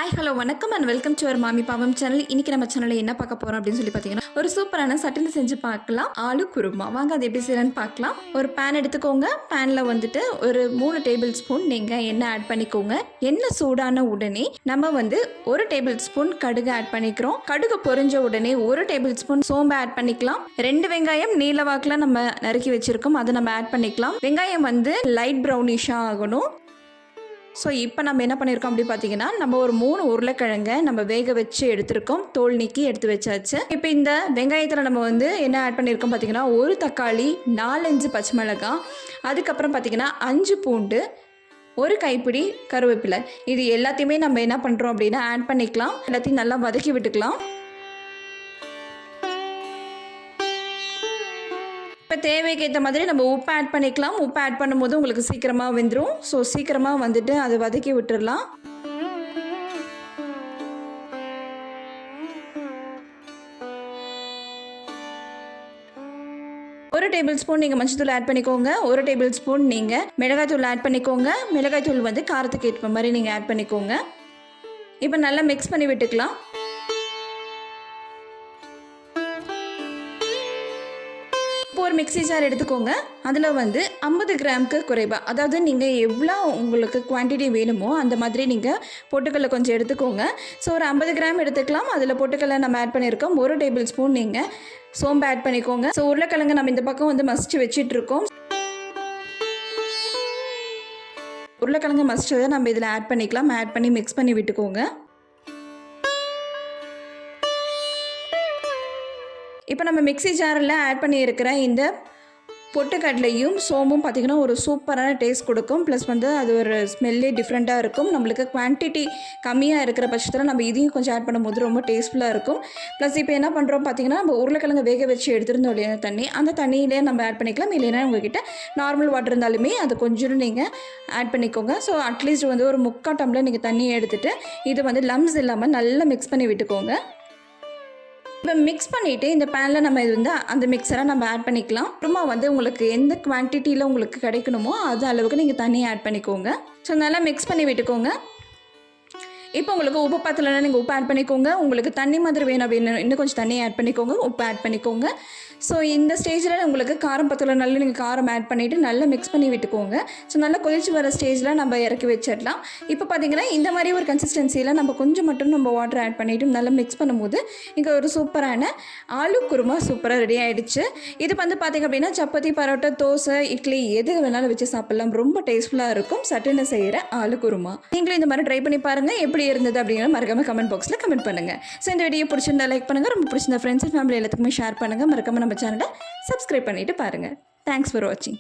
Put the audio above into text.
Hi hello வணக்கம் and welcome to our மாமி பாவம் சேனல். இன்னைக்கு நம்ம சேனலில் என்ன பார்க்க போகிறோம் அப்படின்னு சொல்லி பார்த்தீங்கன்னா, ஒரு சூப்பரான சட்டுன்னு செஞ்சு பார்க்கலாம் ஆலு குருமா. வாங்க அது எப்படி செய்யலான்னு பார்க்கலாம். ஒரு பேன் எடுத்துக்கோங்க. பேனில் வந்துட்டு ஒரு 3 டேபிள் ஸ்பூன் நீங்கள் எண்ணெய் ஆட் பண்ணிக்கோங்க. எண்ணெய் சூடான உடனே நம்ம ஒரு டேபிள் ஸ்பூன் கடுகு ஆட் பண்ணிக்கிறோம். கடுகு பொரிஞ்ச உடனே 1 டேபிள் ஸ்பூன் சோம்பு ஆட் பண்ணிக்கலாம். 2 வெங்காயம் நீல வாக்கில் நம்ம நறுக்கி வச்சிருக்கோம், அதை நம்ம ஆட் பண்ணிக்கலாம். வெங்காயம் லைட் ப்ரௌனிஷாக ஆகணும். ஸோ இப்போ நம்ம என்ன பண்ணியிருக்கோம் அப்படி பார்த்தீங்கன்னா, நம்ம ஒரு 3 உருளைக்கிழங்கை நம்ம வேக வச்சு எடுத்துருக்கோம். தோல் நீக்கி எடுத்து வச்சாச்சு. இப்போ இந்த வெங்காயத்தில் நம்ம என்ன ஆட் பண்ணியிருக்கோம் பார்த்தீங்கன்னா, 1 தக்காளி, 4-5 பச்சை மிளகாய், அதுக்கப்புறம் பார்த்தீங்கன்னா 5 பூண்டு, 1 கைப்பிடி கருவேப்பிலை. இது எல்லாத்தையுமே நம்ம என்ன பண்ணுறோம் அப்படின்னா ஆட் பண்ணிக்கலாம். எல்லாத்தையும் நல்லா வதக்கி விட்டுக்கலாம். இப்போ தேவைக்கு ஏற்ற மாதிரி நம்ம உப்பு ஆட் பண்ணிக்கலாம். உப்பு ஆட் பண்ணும்போது உங்களுக்கு சீக்கிரமாக வெந்துடும். ஸோ சீக்கிரமாக அதை வதக்கி விட்டுடலாம். ஒரு டேபிள் ஸ்பூன் நீங்கள் மஞ்சத்தூள் ஆட் பண்ணிக்கோங்க. 1 டேபிள் ஸ்பூன் நீங்கள் மிளகாய்த்தூள் ஆட் பண்ணிக்கோங்க. மிளகாய்த்தூள் காரத்துக்கு ஏற்ற மாதிரி நீங்கள் ஆட் பண்ணிக்கோங்க. இப்போ நல்லா மிக்ஸ் பண்ணி விட்டுக்கலாம். இப்போ ஒரு மிக்ஸி ஜார் எடுத்துக்கோங்க. அதில் 50 கிராமுக்கு குறைவாக, அதாவது நீங்கள் எவ்வளோ உங்களுக்கு குவான்டிட்டி வேணுமோ அந்த மாதிரி நீங்கள் பொட்டுக்கடலை கொஞ்சம் எடுத்துக்கோங்க. ஸோ ஒரு 50 கிராம் எடுத்துக்கலாம். அதில் பொட்டுக்கடலை நம்ம ஆட் பண்ணியிருக்கோம். 1 டேபிள் ஸ்பூன் நீங்கள் சோம்பு ஆட் பண்ணிக்கோங்க. ஸோ உருளைக்கிழங்கு நம்ம இந்த பக்கம் மசிச்சு வச்சிட்ருக்கோம். உருளைக்கிழங்கு மசிச்சதை நம்ம இதில் ஆட் பண்ணிக்கலாம். ஆட் பண்ணி மிக்ஸ் பண்ணி விட்டுக்கோங்க. இப்போ நம்ம மிக்ஸி ஜாரில் ஆட் பண்ணியிருக்கிற இந்த பொட்டுக்கடலையும் சோம்பும் பார்த்திங்கன்னா ஒரு சூப்பரான டேஸ்ட் கொடுக்கும். ப்ளஸ் அது ஒரு ஸ்மெல்லே டிஃப்ரெண்ட்டாக இருக்கும். நம்மளுக்கு குவான்டிட்டி கம்மியாக இருக்கிற பட்சத்தில் நம்ம இதையும் கொஞ்சம் ஆட் பண்ணும்போது ரொம்ப டேஸ்ட்ஃபுல்லாக இருக்கும். ப்ளஸ் இப்போ என்ன பண்ணுறோம் பார்த்திங்கன்னா, நம்ம உருளைக்கிழங்கு வேக வச்சு எடுத்துருந்தோம் இல்லையா தண்ணி, அந்த தண்ணியிலே நம்ம ஆட் பண்ணிக்கலாம். இல்லைன்னா உங்கள்கிட்ட நார்மல் வாட்டர் இருந்தாலுமே அது கொஞ்சம் நீங்கள் ஆட் பண்ணிக்கோங்க. ஸோ அட்லீஸ்ட் ஒரு 3/4 டம்ளர் நீங்கள் தண்ணியை எடுத்துகிட்டு இது லம்ஸ் இல்லாமல் நல்லா மிக்ஸ் பண்ணி விட்டுக்கோங்க. இப்போ மிக்ஸ் பண்ணிவிட்டு இந்த பேனில் நம்ம அந்த மிக்சரை நம்ம ஆட் பண்ணிக்கலாம். அப்புறமா உங்களுக்கு எந்த குவான்டிட்டியில் உங்களுக்கு கிடைக்கணுமோ அது அளவுக்கு நீங்கள் தண்ணியை ஆட் பண்ணிக்கோங்க. ஸோ நல்லா மிக்ஸ் பண்ணி விட்டுக்கோங்க. இப்போ உங்களுக்கு உப்பு பத்தலைன்னா நீங்கள் உப்பு ஆட் பண்ணிக்கோங்க. உங்களுக்கு தண்ணி மாதிரி வேணும் அப்படின்னு இன்னும் கொஞ்சம் தண்ணியை ஆட் பண்ணிக்கோங்க. உப்பு ஆட் பண்ணிக்கோங்க. ஸோ இந்த ஸ்டேஜில் உங்களுக்கு காரம் பத்தலைனாலும் நீங்கள் காரம் ஆட் பண்ணிவிட்டு நல்லா மிக்ஸ் பண்ணி விட்டுக்கோங்க. ஸோ நல்லா கொதிச்சு வர ஸ்டேஜில் நம்ம இறக்கி வச்சிடலாம். இப்போ பார்த்திங்கன்னா இந்த மாதிரி ஒரு கன்சிஸ்டன்சியில் நம்ம கொஞ்சம் மட்டும் நம்ம வாட்டர் ஆட் பண்ணிவிட்டு நல்லா மிக்ஸ் பண்ணும்போது இங்கே ஒரு சூப்பரான ஆலு குருமா சூப்பராக ரெடி ஆகிடுச்சு. இது பார்த்திங்க அப்படின்னா சப்பாத்தி, பரோட்டா, தோசை, இட்லி எது வேணாலும் வச்சு சாப்பிட்லாம். ரொம்ப டேஸ்ட்ஃபுல்லாக இருக்கும் சட்டுன்னு செய்கிற ஆலு குருமா. நீங்களும் இந்த மாதிரி ட்ரை பண்ணி பாருங்கள். எப்படி இருந்தது அப்படிங்கிற மறக்காம கமெண்ட் பாக்ஸில் கமெண்ட் பண்ணுங்கள். ஸோ இந்த வீடியோ பிடிச்சிருந்தா லைக் பண்ணுங்கள். ரொம்ப பிடிச்சிருந்த ஃப்ரெண்ட்ஸ் அண்ட் ஃபேமிலி எல்லாத்துக்குமே ஷேர் பண்ணுங்கள். மறக்காம நம்ம சேனலை சப்ஸ்கிரைப் பண்ணிவிட்டு பாருங்கள். தேங்க்ஸ் ஃபார் வாட்சிங்.